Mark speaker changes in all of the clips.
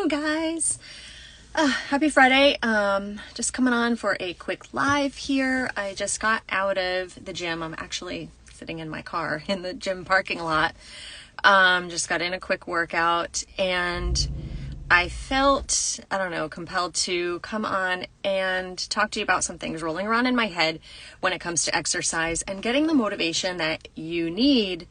Speaker 1: Hello guys. Happy Friday. Just coming on for a quick live here. I just got out of the gym. I'm actually sitting in my car in the gym parking lot. Just got in a quick workout and I felt, compelled to come on and talk to you about some things rolling around in my head when it comes to exercise and getting the motivation that you need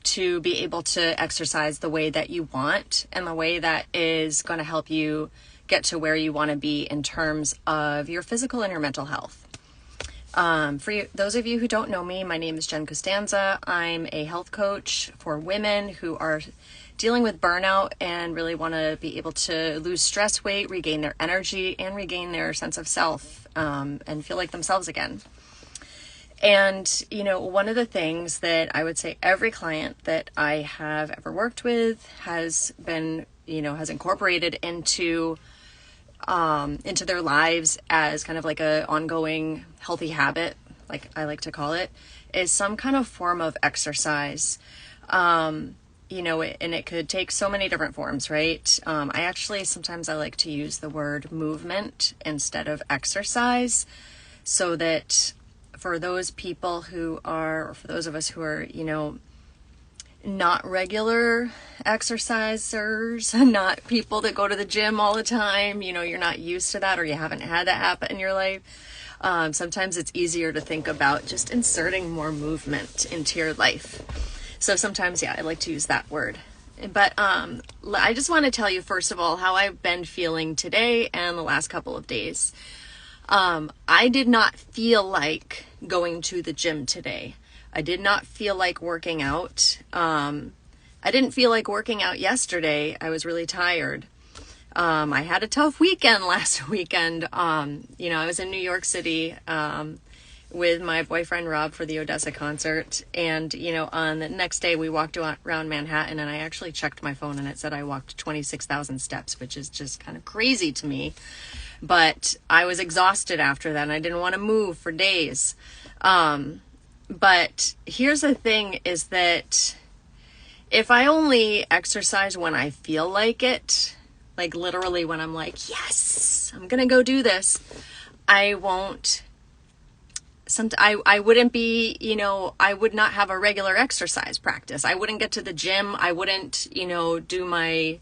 Speaker 1: to be able to exercise the way that you want and the way that is going to help you get to where you want to be in terms of your physical and your mental health. Those of you who don't know me, my name is Jen Costanza. I'm a health coach for women who are dealing with burnout and really want to be able to lose stress weight, regain their energy, and regain their sense of self, and feel like themselves again. And, one of the things that I would say every client that I have ever worked with has been, has incorporated into their lives as kind of like a ongoing healthy habit, like I like to call it, is some kind of form of exercise. And it could take so many different forms, right? Sometimes I like to use the word movement instead of exercise so that for those people or for those of us who are, not regular exercisers, not people that go to the gym all the time, you're not used to that or you haven't had that happen in your life. Sometimes it's easier to think about just inserting more movement into your life. So sometimes, I like to use that word. But I just want to tell you, first of all, how I've been feeling today and the last couple of days. I did not feel like going to the gym today. I did not feel like working out. I didn't feel like working out yesterday. I was really tired. I had a tough weekend last weekend. I was in New York City with my boyfriend Rob for the Odessa concert. And, on the next day we walked around Manhattan and I actually checked my phone and it said I walked 26,000 steps, which is just kind of crazy to me. But I was exhausted after that and I didn't want to move for days. But here's the thing is that if I only exercise when I feel like it, like literally when I'm like, yes, I'm going to go do this, I won't. I wouldn't be, I would not have a regular exercise practice. I wouldn't get to the gym. I wouldn't, I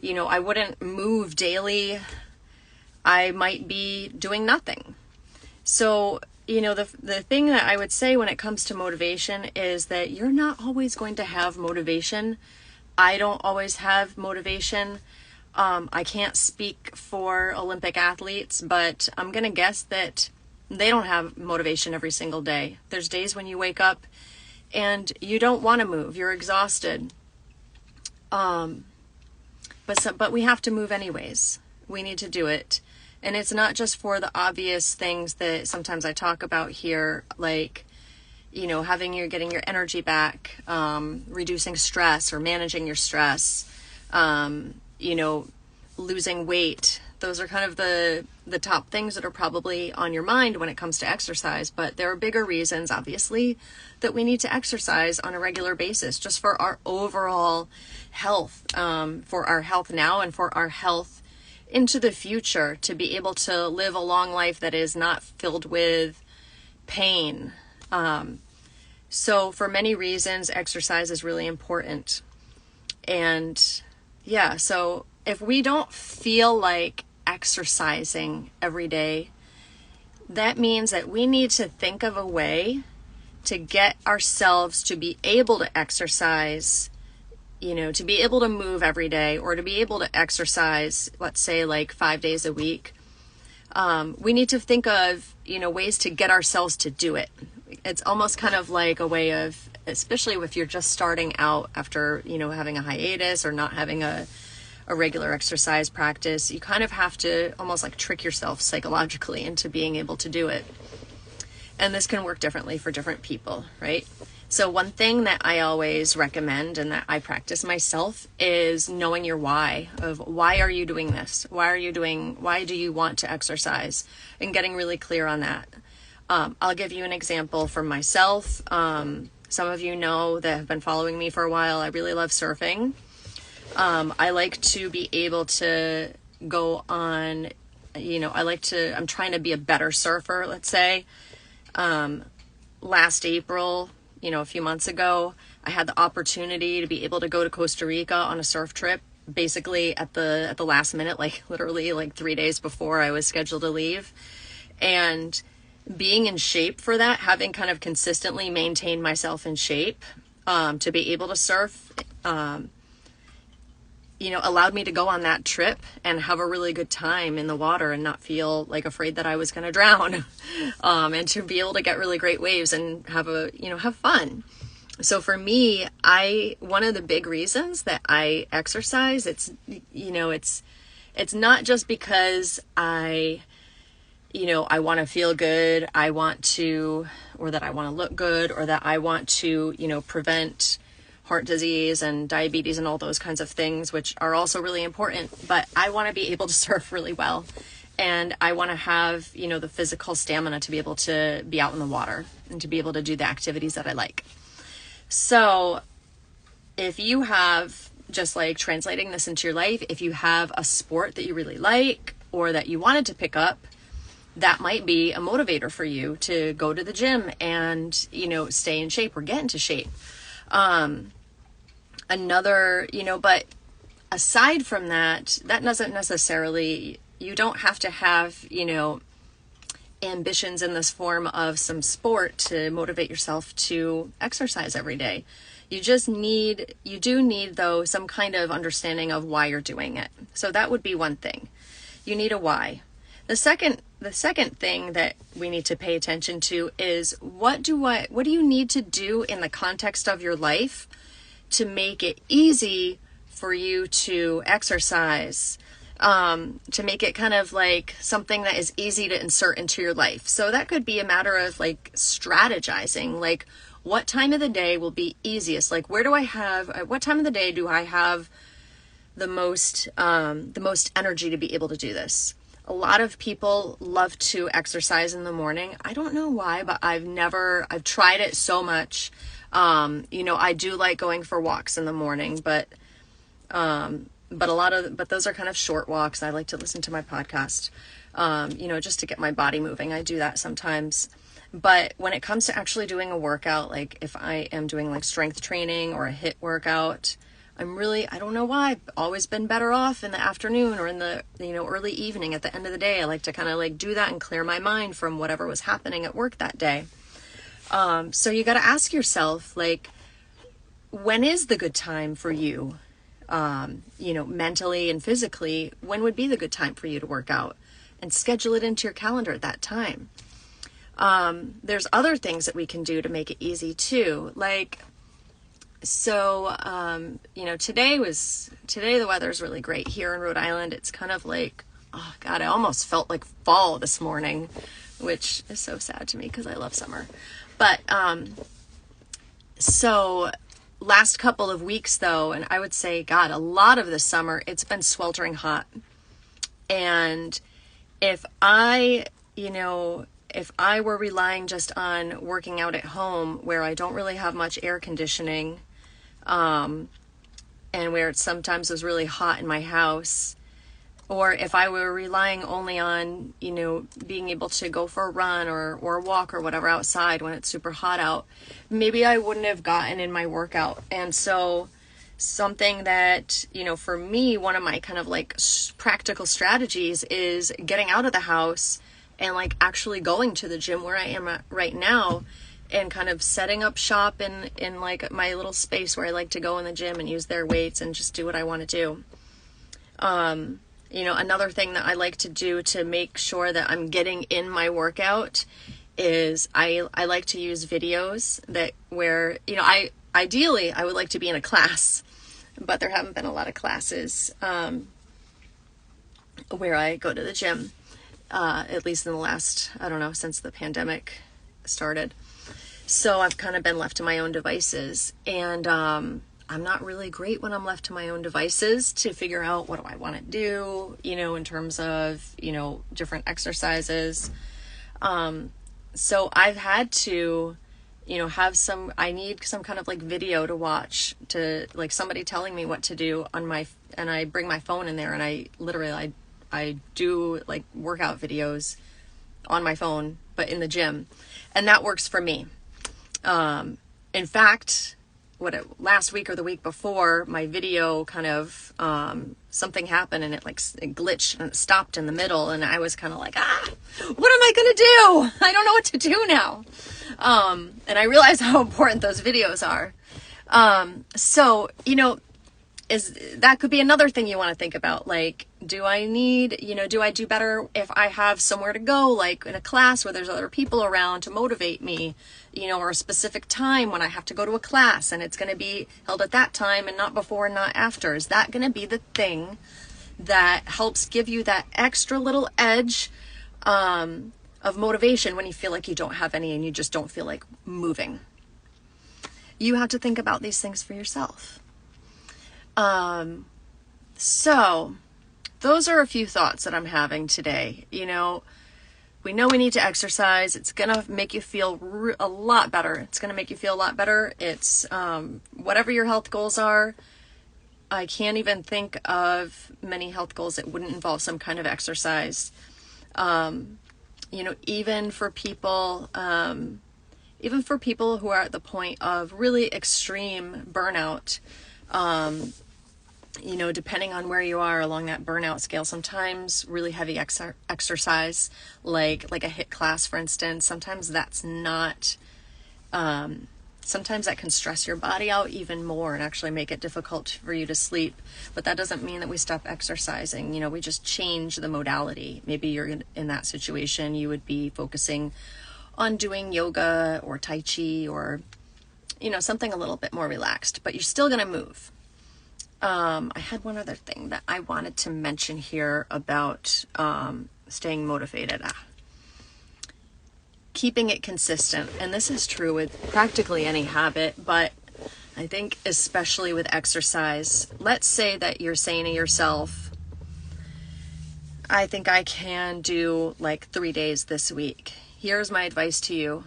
Speaker 1: wouldn't move daily. I might be doing nothing. So, the thing that I would say when it comes to motivation is that you're not always going to have motivation. I don't always have motivation. I can't speak for Olympic athletes, but I'm going to guess that they don't have motivation every single day. There's days when you wake up and you don't want to move. You're exhausted. But we have to move anyways. We need to do it. And it's not just for the obvious things that sometimes I talk about here, like, getting your energy back, reducing stress or managing your stress, losing weight. Those are kind of the top things that are probably on your mind when it comes to exercise. But there are bigger reasons, obviously, that we need to exercise on a regular basis just for our overall health, for our health now and for our health into the future, to be able to live a long life that is not filled with pain. So for many reasons, exercise is really important. And so if we don't feel like exercising every day, that means that we need to think of a way to get ourselves to be able to exercise, to be able to move every day or to be able to exercise, let's say like 5 days a week. We need to think of, ways to get ourselves to do it. It's almost kind of like a way of, especially if you're just starting out after, having a hiatus or not having a regular exercise practice, you kind of have to almost like trick yourself psychologically into being able to do it. And this can work differently for different people, right? So one thing that I always recommend and that I practice myself is knowing your why of why are you doing this? Why do you want to exercise? And getting really clear on that. I'll give you an example from myself. Some of you know that have been following me for a while, I really love surfing. I like to be able to go on, I'm trying to be a better surfer, let's say. Last April, a few months ago, I had the opportunity to be able to go to Costa Rica on a surf trip, basically at the last minute, like literally like 3 days before I was scheduled to leave. And being in shape for that, having kind of consistently maintained myself in shape, to be able to surf, allowed me to go on that trip and have a really good time in the water and not feel like afraid that I was going to drown, and to be able to get really great waves and have fun. So for me, one of the big reasons that I exercise, it's not just because I want to feel good, or that I want to look good, or that I want to, prevent heart disease and diabetes and all those kinds of things, which are also really important. But I want to be able to surf really well. And I want to have, the physical stamina to be able to be out in the water and to be able to do the activities that I like. So if you have, just like translating this into your life, if you have a sport that you really like or that you wanted to pick up, that might be a motivator for you to go to the gym and, stay in shape or get into shape. But aside from that doesn't necessarily, you don't have to have, ambitions in this form of some sport to motivate yourself to exercise every day. You do need though some kind of understanding of why you're doing it. So that would be one thing. You need a why. The second thing that we need to pay attention to is what do you need to do in the context of your life to make it easy for you to exercise, to make it kind of like something that is easy to insert into your life. So that could be a matter of like strategizing, like what time of the day will be easiest? Like what time of the day do I have the most energy to be able to do this? A lot of people love to exercise in the morning. I don't know why, but I've tried it so much. I do like going for walks in the morning, but those are kind of short walks. I like to listen to my podcast, just to get my body moving. I do that sometimes. But when it comes to actually doing a workout, like if I am doing like strength training or a HIIT workout, I don't know why, I've always been better off in the afternoon or in the, early evening at the end of the day. I like to kind of like do that and clear my mind from whatever was happening at work that day. So you got to ask yourself, like, when is the good time for you, mentally and physically? When would be the good time for you to work out? And schedule it into your calendar at that time. There's other things that we can do to make it easy too. Today the weather's really great here in Rhode Island. It's kind of like, oh God, I almost felt like fall this morning, which is so sad to me because I love summer. But, so last couple of weeks though, and I would say, God, a lot of this summer, it's been sweltering hot. And if I were relying just on working out at home where I don't really have much air conditioning, and where it sometimes was really hot in my house, or if I were relying only on, being able to go for a run or a walk or whatever outside when it's super hot out, maybe I wouldn't have gotten in my workout. And so something that, for me, one of my kind of like practical strategies is getting out of the house and like actually going to the gym where I am at right now and kind of setting up shop in like my little space where I like to go in the gym and use their weights and just do what I want to do. Another thing that I like to do to make sure that I'm getting in my workout is I like to use videos where ideally I would like to be in a class, but there haven't been a lot of classes, where I go to the gym, at least in the last, since the pandemic started. So I've kind of been left to my own devices, and I'm not really great when I'm left to my own devices to figure out what do I want to do, in terms of, different exercises. So I've had to I need some kind of like video to watch, to like somebody telling me what to do and I bring my phone in there and I do like workout videos on my phone, but in the gym, and that works for me. In fact, last week or the week before, my video kind of, something happened and it glitched and it stopped in the middle, and I was kind of like, what am I going to do? I don't know what to do now. And I realized how important those videos are. So, that could be another thing you want to think about. Like, do I do better if I have somewhere to go, like in a class where there's other people around to motivate me, or a specific time when I have to go to a class and it's going to be held at that time and not before and not after? Is that going to be the thing that helps give you that extra little edge, of motivation when you feel like you don't have any and you just don't feel like moving? You have to think about these things for yourself. So those are a few thoughts that I'm having today. We know we need to exercise. It's going to make you feel a lot better. It's going to make you feel a lot better. It's, whatever your health goals are. I can't even think of many health goals that wouldn't involve some kind of exercise. Even for people who are at the point of really extreme burnout, depending on where you are along that burnout scale, sometimes really heavy exercise, like a HIIT class, for instance, sometimes that's not, sometimes that can stress your body out even more and actually make it difficult for you to sleep. But that doesn't mean that we stop exercising. We just change the modality. Maybe you're in that situation, you would be focusing on doing yoga or Tai Chi or, something a little bit more relaxed, but you're still going to move. I had one other thing that I wanted to mention here about staying motivated. Keeping it consistent. And this is true with practically any habit, but I think especially with exercise. Let's say that you're saying to yourself, I think I can do like 3 days this week. Here's my advice to you.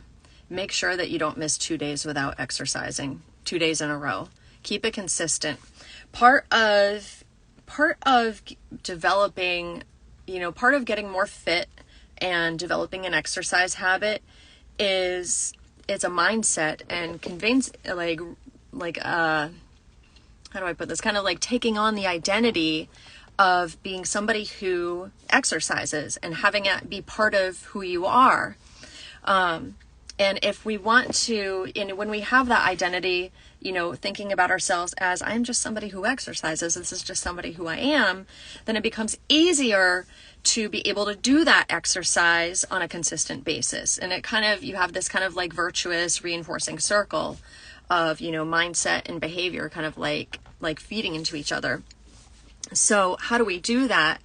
Speaker 1: Make sure that you don't miss 2 days without exercising, 2 days in a row. Keep it consistent. Part of developing, part of getting more fit and developing an exercise habit is it's a mindset and convince how do I put this? Kind of like taking on the identity of being somebody who exercises and having it be part of who you are. And if we want to, when we have that identity, thinking about ourselves as I'm just somebody who exercises, this is just somebody who I am, then it becomes easier to be able to do that exercise on a consistent basis. And you have this kind of like virtuous reinforcing circle of, mindset and behavior kind of like feeding into each other. So how do we do that?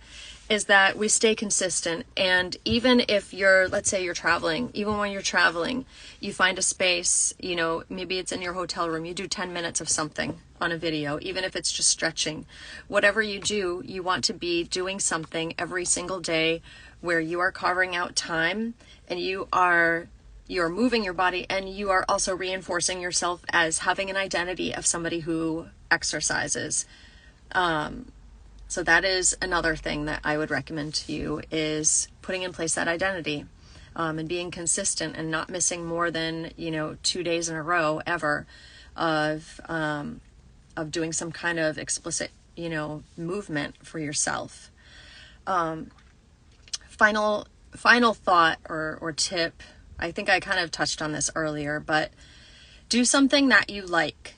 Speaker 1: Is that we stay consistent. And even if let's say you're traveling, even when you're traveling, you find a space, maybe it's in your hotel room, you do 10 minutes of something on a video, even if it's just stretching. Whatever you do, you want to be doing something every single day where you are carving out time and you're moving your body, and you are also reinforcing yourself as having an identity of somebody who exercises. So that is another thing that I would recommend to you, is putting in place that identity, and being consistent and not missing more than, 2 days in a row ever of doing some kind of explicit, movement for yourself. Final thought or tip. I think I kind of touched on this earlier, but do something that you like.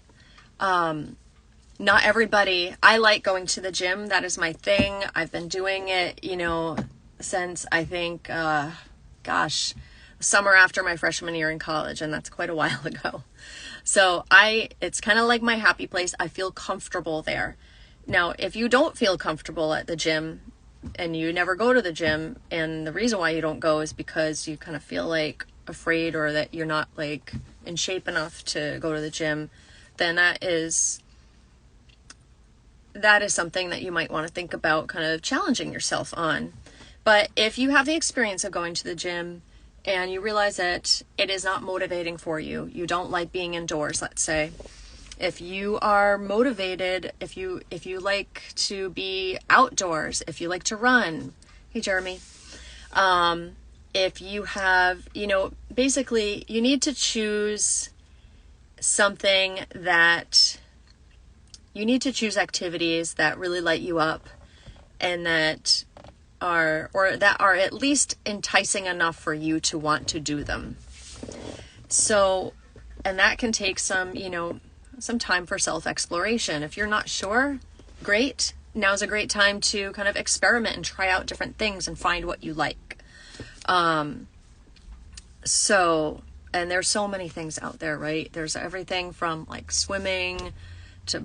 Speaker 1: Not everybody, I like going to the gym. That is my thing. I've been doing it, since I think, summer after my freshman year in college, and that's quite a while ago. So it's kind of like my happy place. I feel comfortable there. Now, if you don't feel comfortable at the gym and you never go to the gym, and the reason why you don't go is because you kind of feel like afraid or that you're not like in shape enough to go to the gym, then that is something that you might want to think about kind of challenging yourself on. But if you have the experience of going to the gym and you realize that it is not motivating for you. You don't like being indoors, let's say. If you are motivated, if you like to be outdoors, if you like to run, hey Jeremy, if you have, basically you need to choose something that, you need to choose activities that really light you up and that are at least enticing enough for you to want to do them. So, and that can take some time for self-exploration. If you're not sure, great. Now's a great time to kind of experiment and try out different things and find what you like. And there's so many things out there, right? There's everything from like swimming to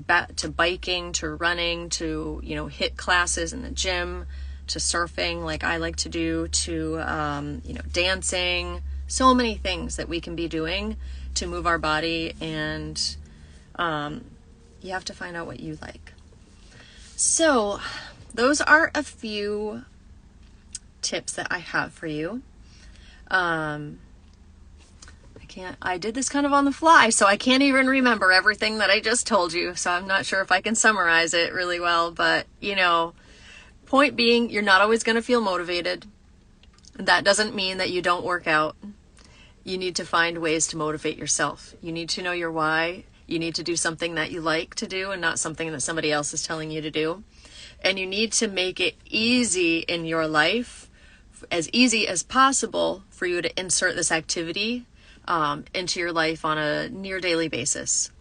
Speaker 1: biking to running to, HIIT classes in the gym to surfing like I like to do to, dancing. So many things that we can be doing to move our body, and you have to find out what you like. So those are a few tips that I have for you. I did this kind of on the fly, so I can't even remember everything that I just told you. So I'm not sure if I can summarize it really well, but point being, you're not always going to feel motivated. That doesn't mean that you don't work out. You need to find ways to motivate yourself. You need to know your why. You need to do something that you like to do and not something that somebody else is telling you to do. And you need to make it easy in your life, as easy as possible for you to insert this activity into your life on a near daily basis.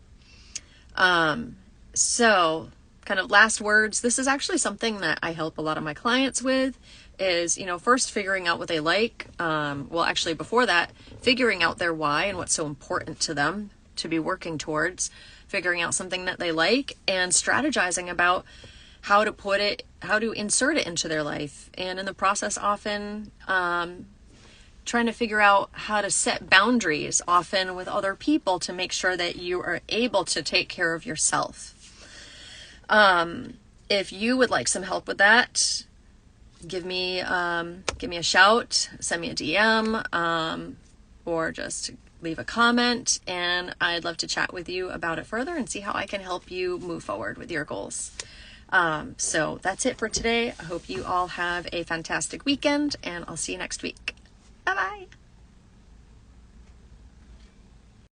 Speaker 1: So kind of last words, this is actually something that I help a lot of my clients with is, first figuring out what they like. Actually before that, figuring out their why and what's so important to them to be working towards, figuring out something that they like and strategizing about how to insert it into their life. And in the process, often, trying to figure out how to set boundaries, often with other people, to make sure that you are able to take care of yourself. If you would like some help with that, give me a shout, send me a DM, or just leave a comment, and I'd love to chat with you about it further and see how I can help you move forward with your goals. So that's it for today. I hope you all have a fantastic weekend, and I'll see you next week. Bye-bye.